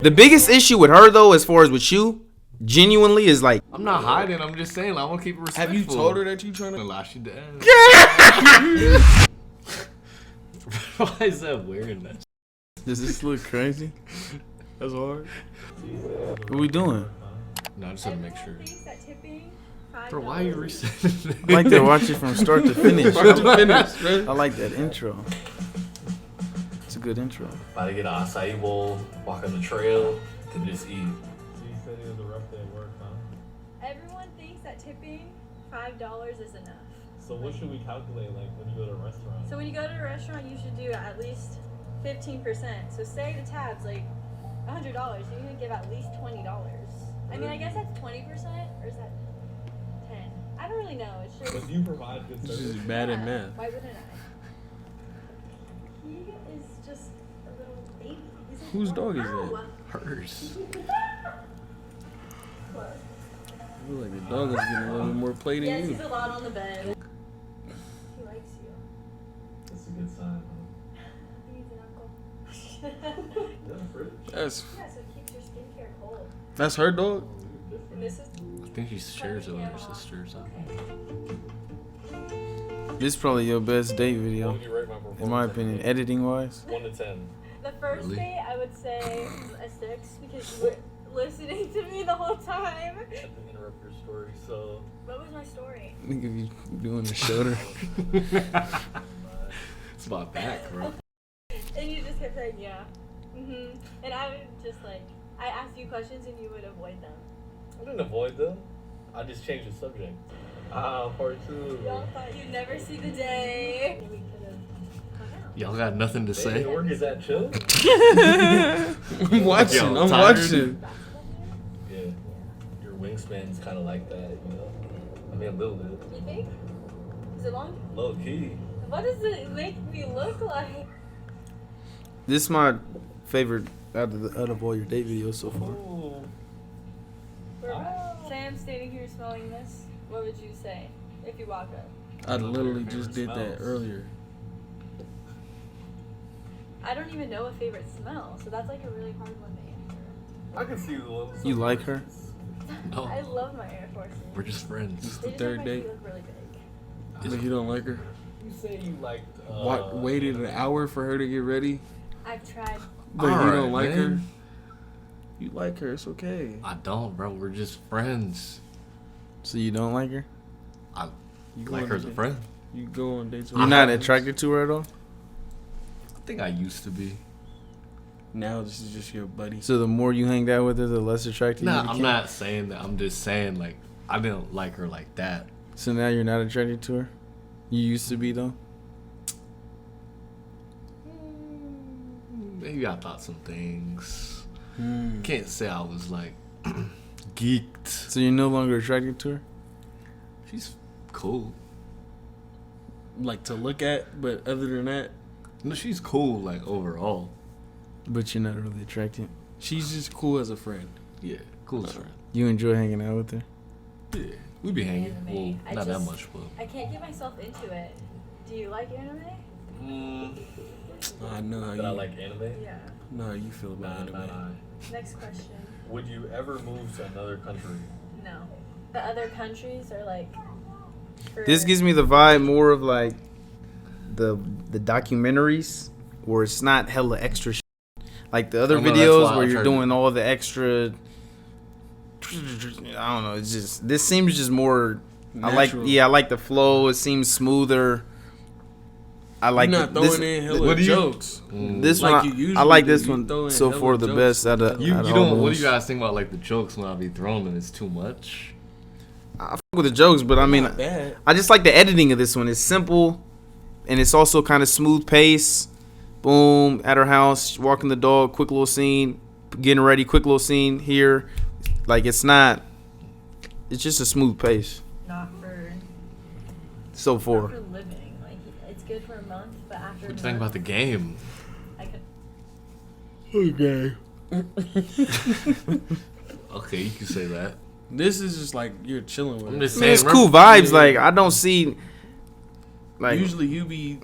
The biggest issue with her though, as far as with you, genuinely is like I'm not hiding. I'm just saying. I want to keep it respectful. Have you told her that you trying to lie? She dead. Why is that wearing that? Does this look crazy? That's hard. What we doing? No, I just want to make sure. Bro, why are you resetting? I like to watch it from start to finish. Start to finish, man. I like that intro. It's a good intro. About to get an acai bowl, walk on the trail, to just eat. You said it was a rough day at work, huh? Everyone thinks that tipping $5 is enough. So what should we calculate like when you go to a restaurant? So when you go to a restaurant, you should do at least 15%. So say the tab's like $100, you can give at least $20. I mean, I guess that's 20%, or is that 10? I don't really know. It's just. But do you provide good This service? is bad at math. Why wouldn't I? He is just a little baby. He's like, Whose dog is "Ow." that? Hers. I feel like the dog is getting a little bit more play than Yes, you. he's a lot on the bed. He likes you. That's a good sign, He's an uncle. That's Yeah, so it keeps your skincare cold. that's her dog. And this is. I think she shares it with her sister or something. This is probably your best date What video, would you rate my performance? in my opinion, editing wise. 1 to 10. The first Really? date, I would say a 6 because you were listening to me the whole time. I had to interrupt your story, so What was my story? Think of you doing the shoulder. It's my back, bro. And you just kept saying, yeah. And I would just like, I asked you questions and you would avoid them. I didn't avoid them. I just changed the subject. Part 2. Y'all thought you'd never see the day. We could have hung out. Y'all got nothing to Say say? work is that chill? I'm watching. Yo, I'm tired? watching. Yeah. Your wingspan's kind of like that, you know. I mean, a little bit. You think? Is it long? Low key. What does it make me look like? This is my favorite out of all your date videos so far. Ooh. Say I'm standing here smelling this. What would you say if you walk up? I literally just did that Smells. earlier. I don't even know a favorite smell, so that's like a really hard one to answer. I can see the ones. You like her? No. I love my Air Forces. We're just friends. It's They the just make third my date. feet look really big. But you don't like her? You say you liked. What? Waited an hour for her to get ready, I've tried. but you Alright, don't like her. man. You like her? It's okay. I don't, bro. We're just friends. So you don't like her? You go Like on her as a date- friend. You go on dates with You're her. not attracted to her at all? I think I used to be. Now this is just your buddy. So the more you hanged out with her, the less attracted you Nah, became? I'm not saying that. I'm just saying, like, I didn't like her like that. So now you're not attracted to her? You used to be though? Maybe I thought some things. Hmm. Can't say I was, like, geeked. So you're no longer attracted to her? She's cool. Like to look at, but other than that, No, she's cool, like, overall. But you're not really attracted. she's just cool as a friend. Yeah, cool as friend. You enjoy hanging out with her? Yeah, we be hanging. Anime. Well, I not that just- much, but. I can't get myself into it. Do you like anime? I know how That I you like anime. Yeah. know how you feel about anime. Next question. Would you ever move to another country? No. The other countries are like. For This gives me the vibe more of like the documentaries where it's not hella extra shit. Like the other I know, that's videos why where I've you're heard doing all the extra. I don't know. It's just this seems just more. Natural. I like the flow. It seems smoother. I like You're not this. throwing in hella what do you- jokes. This like one, you usually I like do. this You one throw in so hella far the jokes. best out of. You out of don't. all What do those. you guys think about like the jokes when I be throwing them? It's too much. I fuck with the jokes, but I mean, Not bad. I just like the editing of this one. It's simple, and it's also kind of smooth pace. Boom, at her house, walking the dog, quick little scene, getting ready, quick little scene here. Like it's not. It's just a smooth pace Not for. so Not far. for living. Like it's good for a month, but after. What do you think about the game? I could. Okay. Okay, you can say that. This is just like you're chilling with I'm her. just I saying. mean, it's cool remember- vibes. Like I don't see. Like Usually you be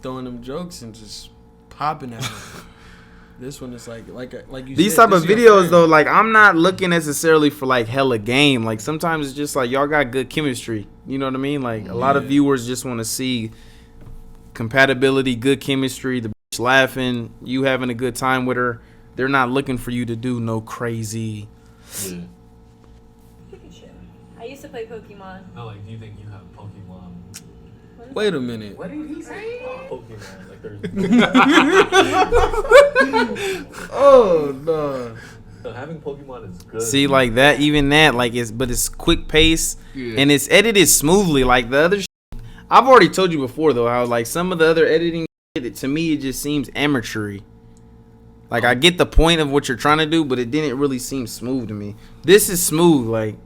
throwing them jokes and just popping at her. This one is like you These said, type this of is your videos friend. though, like I'm not looking necessarily for like hella game. Like sometimes it's just like y'all got good chemistry. You know what I mean? Like a lot of viewers just want to see compatibility, good chemistry, the bitch laughing, you having a good time with her. They're not looking for you to do no crazy. Yeah. I used to play Pokemon. No, like, do you think you have Pokemon? Wait a minute. What did he say? Pokemon. Like, there's. Oh no. So having Pokemon is good. See, like that, even that, like it's quick pace and it's edited smoothly. Like the other, I've already told you before though how like some of the other editing, to me it just seems amateur-y. Like I get the point of what you're trying to do, but it didn't really seem smooth to me. This is smooth. Like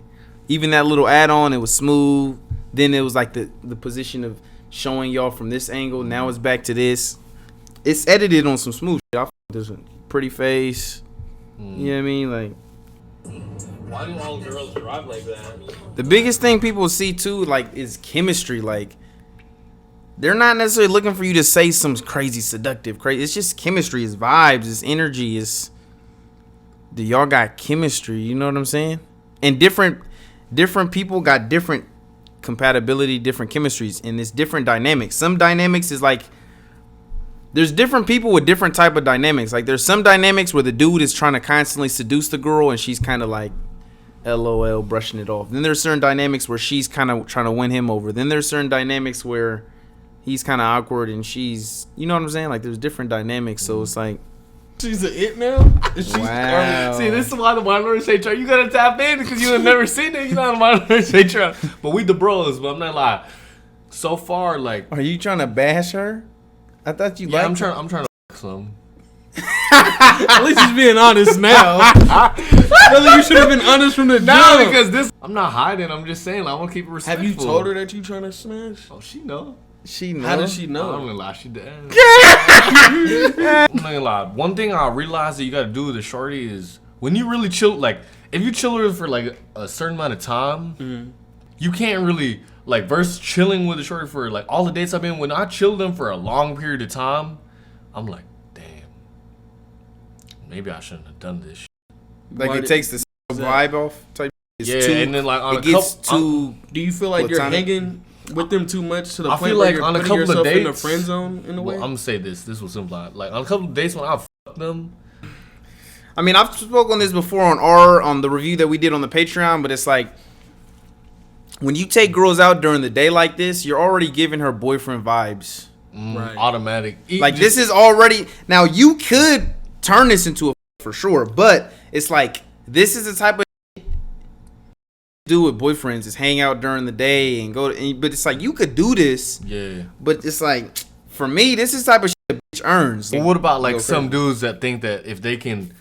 even that little add-on, it was smooth. Then it was like the position of showing y'all from this angle. Now it's back to this. It's edited on some smooth shit. I there's a pretty face. You know what I mean? Like Why do all girls drive like that? the biggest thing people see too, like, is chemistry. Like they're not necessarily looking for you to say some crazy seductive crazy. It's just chemistry, it's vibes, it's energy, it's do y'all got chemistry, you know what I'm saying? And different people got different compatibility, different chemistries, and it's different dynamics. Some dynamics is like there's different people with different type of dynamics. Like there's some dynamics where the dude is trying to constantly seduce the girl and she's kind of like LOL brushing it off. Then there's certain dynamics where she's kind of trying to win him over. Then there's certain dynamics where he's kind of awkward and she's, you know what I'm saying? Like there's different dynamics. So it's like She's an it now? Wow. See, this is why the minority say try. You gotta tap in because you have never seen it. You know the minority say try. But we the bros, but I'm not lying. So far, like, are you trying to bash her? I thought you yeah, liked her. I'm trying to some. At least he's being honest now. Really, you should have been honest from the No, jump. because this, I'm not hiding. I'm just saying, like, I want to keep it respectful. Have you told her that you trying to smash? Oh, she know. She knows. How does she I'm know? not gonna lie, she dead. I'm not gonna lie. One thing I realized that you gotta do with the shorty is when you really chill, like, if you chill her for like a certain amount of time, you can't really, like, versus chilling with the shorty for like all the dates I've been, when I chill them for a long period of time, I'm like, damn, maybe I shouldn't have done this shit. Like Why it takes the vibe off type. It's Yeah, too, and then like on it a gets couple, too. Do you feel like Platonic. you're hanging with them too much to the I point feel where like you're on a putting couple of yourself in the dates- friend zone in a way? well, I'm gonna say this was simple. Like on a couple of dates when I fucked them, I mean, I've spoken on this before on the review that we did on the Patreon, but it's like when you take girls out during the day like this, you're already giving her boyfriend vibes. Right. automatic. Like this is already now. You could turn this into a for sure, but it's like this is the type of do with boyfriends is hang out during the day and go to, but it's like you could do this, Yeah. but it's like for me this is the type of shit a bitch earns. But what about like Go some crazy. dudes that think that if they can,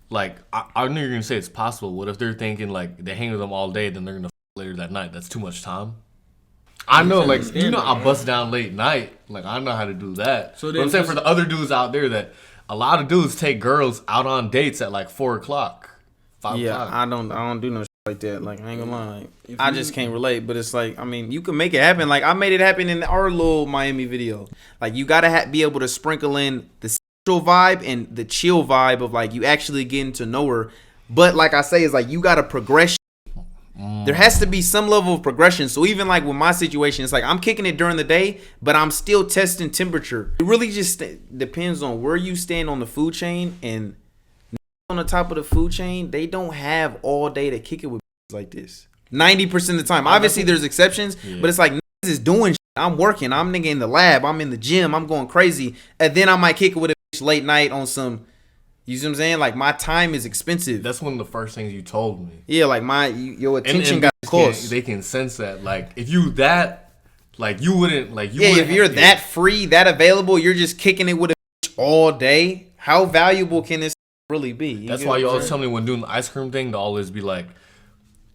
like, I knew you were gonna say it's possible. What if they're thinking like they hang with them all day, then they're gonna later that night? That's too much time. I know, like, you know, I bust down late night. Like, I know how to do that. So So then but I'm saying just- for the other dudes out there that a lot of dudes take girls out on dates at like 4 o'clock, 5 Yeah, o'clock. I don't do no shit like that. Like I ain't gonna lie, like, If I you- just can't relate. But it's like I mean, you can make it happen. Like I made it happen in our little Miami video. Like you gotta be able to sprinkle in the sexual vibe and the chill vibe of like you actually getting to know her. But like I say, it's like you gotta progress. There has to be some level of progression. So even like with my situation, it's like I'm kicking it during the day, but I'm still testing temperature. It really just depends on where you stand on the food chain. And on the top of the food chain, they don't have all day to kick it with like this. 90% of the time. Obviously, there's exceptions, but it's like niggas is doing shit. I'm working. I'm nigga in the lab. I'm in the gym. I'm going crazy. And then I might kick it with a bitch late night on some. You see what I'm saying? Like my time is expensive. That's one of the first things you told me. Yeah, like your attention And got bitches cost. they can sense that. Like if you that, like you wouldn't, like you. Yeah, wouldn't if you're have- that free, that available, you're just kicking it with a bitch all day. How valuable can this really be? You That's get why what you I'm always saying? tell me when doing the ice cream thing to always be like,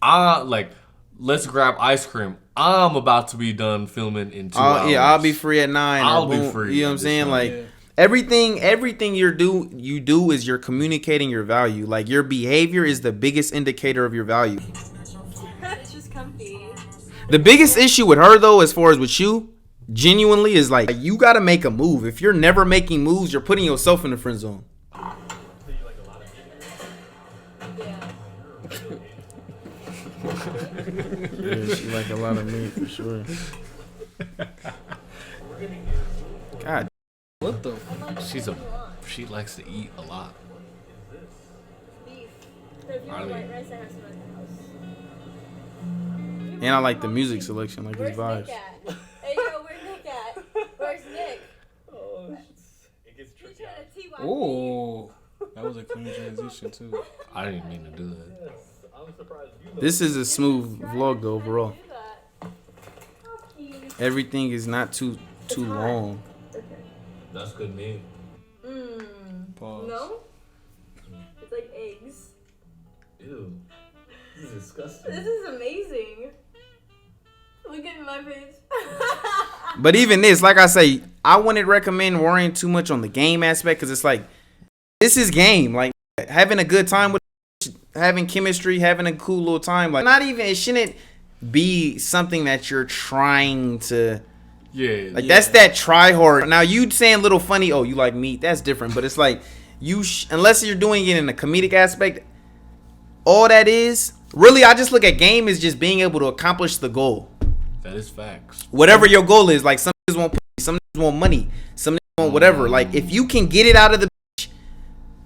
like, let's grab ice cream. I'm about to be done filming in 2 hours. Yeah, I'll be free at 9. or I'll be boom, free You know what I'm at this saying? time. Like Yeah. everything you do is you're communicating your value. Like your behavior is the biggest indicator of your value. It's just comfy. The biggest issue with her though, as far as with you, genuinely is like you gotta make a move. If you're never making moves, you're putting yourself in the friend zone. Yeah. Yeah, she like a lot of meat for sure. God, What the? She likes to eat a lot. Beef. So if you want white rice, I have some at the house. and I like the music selection, like his Where's vibes. Nick at? Hey, yo, where's Nick at? Where's Nick? Oh, it gets You tricky. trying to TY me? Oh, that was a clean transition too. I didn't mean to do that. Yes, I'm surprised you know. This is a smooth Trying vlog to though overall. do that. How cute. Everything is not too It's hot. long. Okay. That's good meat. Mmm. Pause. No? It's like eggs. Ew. This is disgusting. This is amazing. Look at my face. But even this, like I say, I wouldn't recommend worrying too much on the game aspect because it's like this is game. Like having a good time with, having chemistry, having a cool little time. Like not even, it shouldn't be something that you're trying to. Yeah. Like that's that try hard. Now you saying little funny, oh you like meat, that's different. But it's like unless you're doing it in a comedic aspect, all that is really, I just look at game as just being able to accomplish the goal. That is facts. Whatever your goal is, like some niggas want pussy, some niggas want money, some niggas want whatever. Like if you can get it out of the bitch,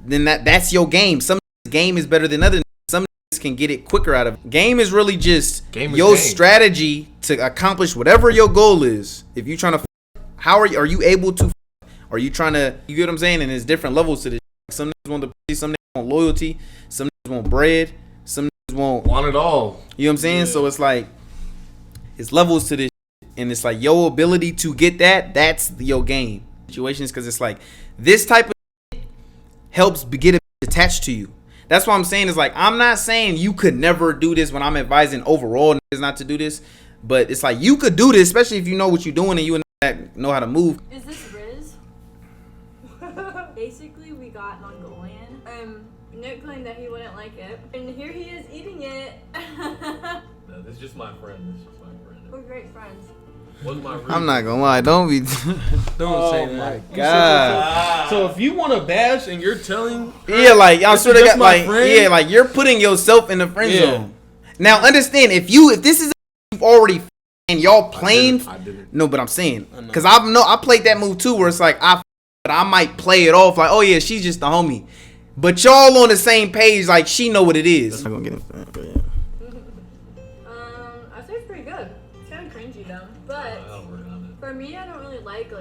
then that's your game. Some niggas' game is better than others. Some niggas can get it quicker out of it. Game is really just Game is your game. strategy to accomplish whatever your goal is. If you trying to, how are you able to? Are you trying to? You get what I'm saying? And there's different levels to this. Some niggas want the pussy, some niggas want loyalty, some niggas want bread, some niggas want. Want it all. You know what I'm saying? So it's like, it's levels to this shit. And it's like your ability to get that's your game. Situations, because it's like this type of shit helps get it attached to you. That's what I'm saying is like, I'm not saying you could never do this when I'm advising overall niggas not to do this. But it's like you could do this, especially if you know what you're doing and you know how to move. Is this Riz? Basically, we got Mongolian. Nick claimed that he wouldn't like it. And here he is eating it. No, this is just my friend. This is just my friend. We're great friends. What's my I'm not gonna lie, don't be. Don't say that. God. So if you want to bash and you're telling, Yeah, like I This sort is of just got my like friend? yeah, like you're putting yourself in the friend Yeah. zone. Now understand if this is you've already and y'all playing. I didn't. No, but I'm saying I know. because I played that move too, where it's like but I might play it off like, oh yeah, she's just the homie, but y'all on the same page, like she know what it is. I'm gonna get into that, but yeah. I say it's pretty good. It's kind of cringy though, but I'll work on for me, I don't really like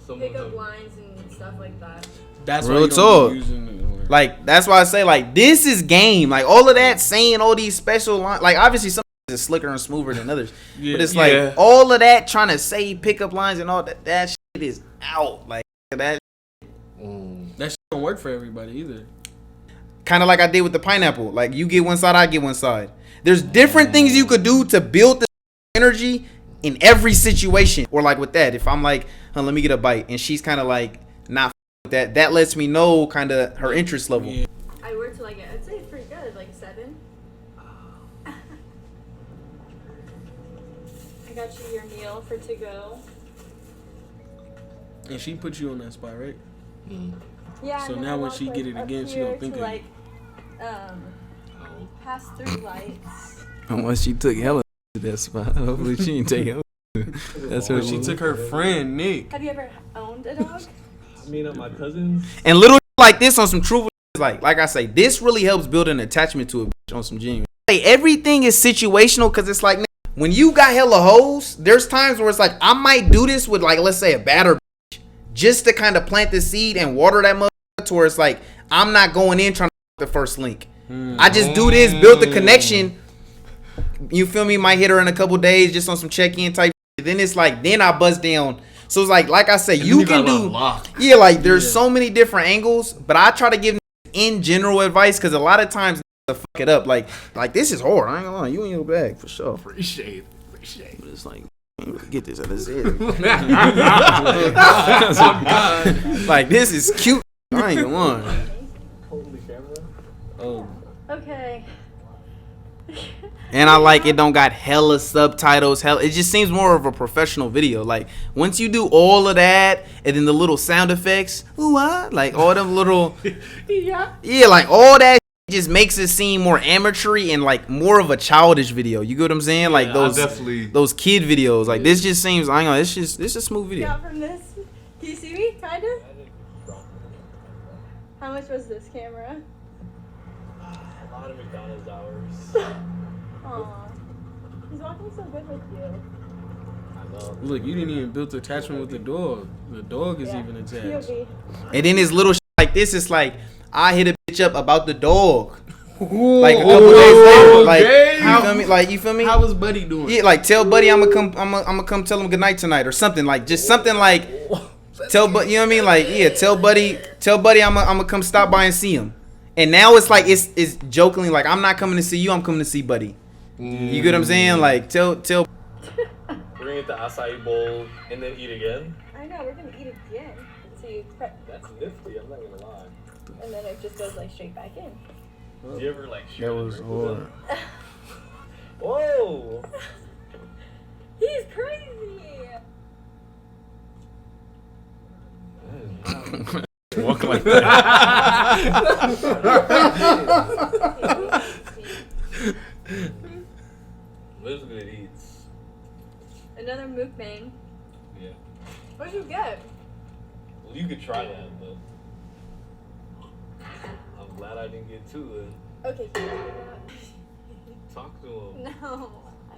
Someone pickup to- lines and stuff like that. that's Real why you don't be talk. using it. Like that's why I say like this is game. Like all of that saying all these special lines, like obviously some is slicker and smoother than others, Yeah. but it's like Yeah. all of that trying to say pickup lines and all that shit is out. Like that. That shit don't work for everybody either. Kind of like I did with the pineapple. Like you get one side, I get one side. There's different things you could do to build the energy in every situation. Or like with that, if I'm like, let me get a bite, and she's kind of like not with that. That lets me know kind of her interest level. Yeah. I were to like it. I'd say it's pretty good, like 7. I got you your meal for to go. And she put you on that spot, right? Yeah. So and then now I when walk, she get it up again, she here gonna think to, of like, pass through lights. Unless she took hella to that spot. Hopefully she didn't take hella. That's But she took her friend Nick. Have you ever owned a dog? I mean, my cousins. And little like this on some truthful, like I say, this really helps build an attachment to a bitch on some genuine. Like, everything is situational because it's like when you got hella hoes, there's times where it's like I might do this with like let's say a batter bitch just to kind of plant the seed and water that mother to where it's like I'm not going in trying to the first link. I just do this, build the connection. You feel me? Might hit her in a couple days just on some check-in type. Then it's like then I buzz down. So it's like I say, you can do. Yeah, like there's so many different angles, but I try to give in general advice because a lot of times to fuck it up. Like this is hard. I ain't gonna lie, you in your bag for sure. Appreciate. But it's like get this out of here. Like this is cute. I ain't gonna lie. Holy camera. Oh. Okay. And I like it don't got hella subtitles. It just seems more of a professional video. Like once you do all of that and then the little sound effects, ooh, like all them little yeah, like all that just makes it seem more amateur and like more of a childish video. You get what I'm saying? Like those kid videos. Like this just seems, I don't know, it's just a smooth video. Got from this. Can you see me? Kinda. How much was this camera? A lot of McDonald's hours. Aw. He's walking so good with you. I know. Look, you didn't even build the attachment with the dog. The dog is even attached. POV. And then his little shit like this, it's like, I hit a bitch up about the dog. Like a couple days later, like you feel me? Like you feel me? How was Buddy doing? Yeah, like tell Buddy I'm gonna come tell him good night tonight or something. Like just something like tell Buddy, you know what I mean? Like yeah, tell Buddy I'm gonna come stop by and see him. And now it's like it's jokingly like I'm not coming to see you, I'm coming to see Buddy. You get what I'm saying? Like tell. We're gonna get the acai bowl and then eat again. I know, we're gonna eat again. So you expect, That's nifty. I'm not gonna lie. and then it just goes like straight back in. Do you ever like share That the was drink with hard. them? Whoa! He's crazy. Walk like that. Lives good eats. Another mukbang. Yeah. What'd you get? Well, you could try that, but I'm glad I didn't get to it. Okay, can you do Talk to him. that? No.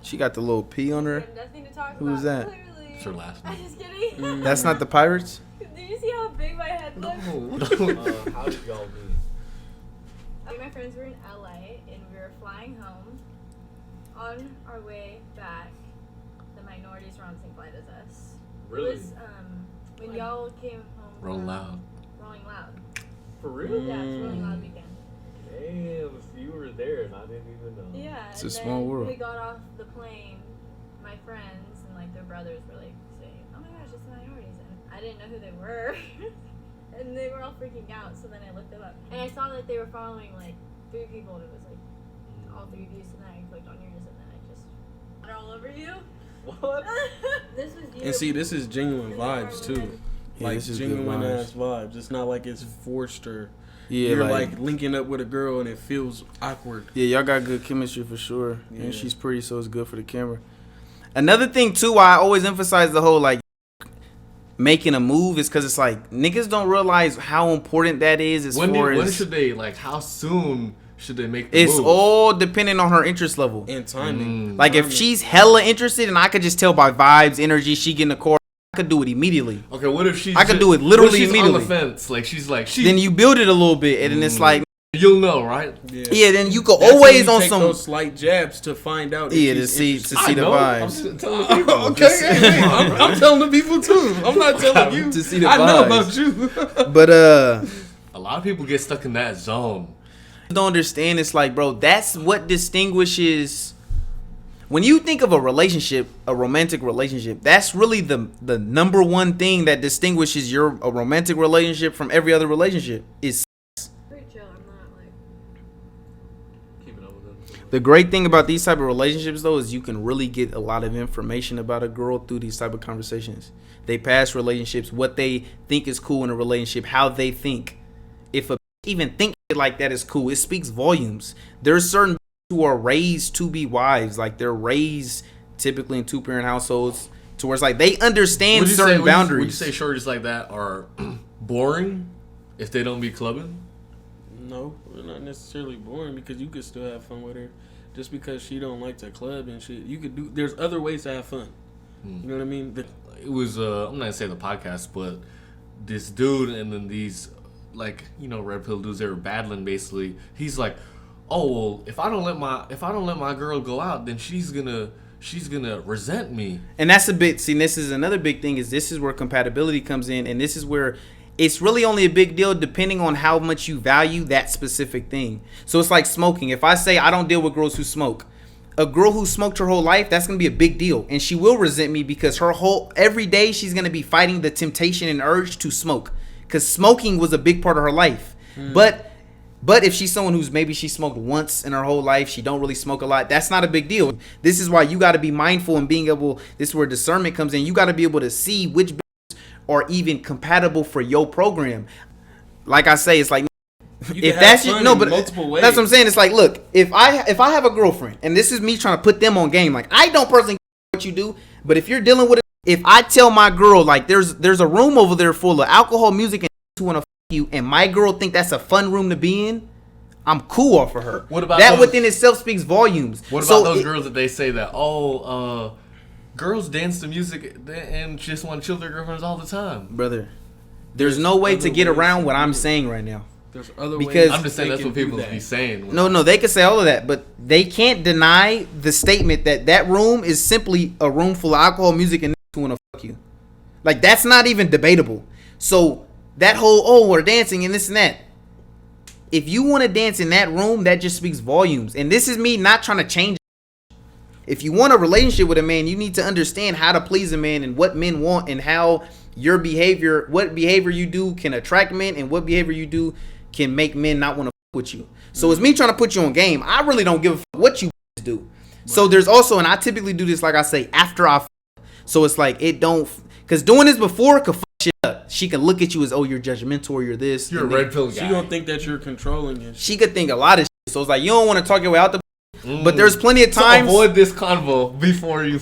She got the little P on I her. have nothing to talk Who's about. that? Clearly. It's her last I'm name. just kidding. That's not the Pirates? Did you see how big my head looks? How did y'all meet? Me and my friends were in LA and we were flying home. On our way back, the minorities were on the same flight as us. Really? It was when y'all came home. Rolling from Loud. Rolling Loud. For real? Yeah, it's Rolling Loud weekend. Damn, so you were there and I didn't even know. Yeah. It's and a small then world. We got off the plane. My friends and like their brothers were like saying, "Oh my gosh, it's the minorities," and I didn't know who they were, and they were all freaking out. So then I looked them up, and I saw that they were following like 3 people, and it was like all 3 views. And then I clicked on yours, and then I just got all over you. What? This was you. And see, this is genuine vibes too. Yeah, Like this is good genuine vibes. ass vibes. It's not like it's forced or Yeah, you're like linking up with a girl and it feels awkward. yeah, y'all got good chemistry for sure. Yeah. And she's pretty, so it's good for the camera. Another thing too, why I always emphasize the whole like making a move is because it's like niggas don't realize how important that is as When far as should they, like, how soon should they make the it's move? all depending on her interest level. And timing. Like if she's hella interested and I could just tell by vibes, energy, she getting the core, I could do it immediately. Okay, what if she's I could just- do it literally what if she's immediately. on the fence, like she's Then you build it a little bit and then it's like you'll know, right? yeah, then you could That's when always you on take some those slight jabs to find out. if yeah to she's see interested. to see the know. vibes. I'm telling people. Okay, hey, I'm telling the people too. I'm not telling you. To see the I know vibes. about you. But A lot of people get stuck in that zone. don't understand. It's like, bro, that's what distinguishes. When you think of a relationship, a romantic relationship, that's really the number one thing that distinguishes a romantic relationship from every other relationship. Is Pretty chill. I'm not like. Keeping up with them. the great thing about these type of relationships though is you can really get a lot of information about a girl through these type of conversations. They past relationships, what they think is cool in a relationship, how they think. If a even think like that is cool, it speaks volumes. There's certain who are raised to be wives, like they're raised typically in 2-parent households to where it's like they understand Would you certain say, boundaries. Would you say shorties like that are boring if they don't be clubbing? No, we're not necessarily boring because you could still have fun with her. Just because she don't like to club and shit, you could do. There's other ways to have fun. You know what I mean? It was I'm not gonna say the podcast, but this dude and then these like red pill dudes, they were battling basically. He's like, oh well, if I don't let my girl go out, then she's gonna resent me. And that's a bit. See, this is another big thing. This is where compatibility comes in, and this is where it's really only a big deal depending on how much you value that specific thing. So it's like smoking. If I say I don't deal with girls who smoke, a girl who smoked her whole life, that's gonna be a big deal, and she will resent me because every day she's gonna be fighting the temptation and urge to smoke, because smoking was a big part of her life. But if she's someone who's maybe she smoked once in her whole life, she don't really smoke a lot, that's not a big deal. This is why you got to be mindful and being able, this is where discernment comes in. You got to be able to see which are even compatible for your program. Like I say, it's like You if can that's have you, fun no, in but multiple ways. that's what I'm saying. It's like, look, if I have a girlfriend, and this is me trying to put them on game. Like, I don't personally what you do, but if you're dealing with it, if I tell my girl like there's a room over there full of alcohol, music, and who want to you, and my girl think that's a fun room to be in, I'm cool off of her. What about that? those, within itself speaks volumes. What about those girls that they say that girls dance to music and just want to chill their girlfriends all the time, brother? There's no way to get around what I'm saying right now. There's other Because ways. I'm just saying that's what people that. be saying. No, they can say all of that, but they can't deny the statement that room is simply a room full of alcohol, music, and who want to fuck you. Like, that's not even debatable. So that whole we're dancing and this and that. If you want to dance in that room, that just speaks volumes. And this is me not trying to change. If you want a relationship with a man, you need to understand how to please a man and what men want and how your behavior, what behavior you do can attract men and what behavior you do can make men not want to fuck with you. So it's me trying to put you on game. I really don't give a fuck what you do. Right. So there's also, and I typically do this, like I say, after I fuck. So it's like, it don't, because doing this before could fuck shit up. She can look at you as, oh, you're judgmental or you're this. You're a red pill guy. She gonna think that you're controlling it. She could think a lot of shit. So it's like, you don't want to talk your way out the, but there's plenty of times. So avoid this convo before you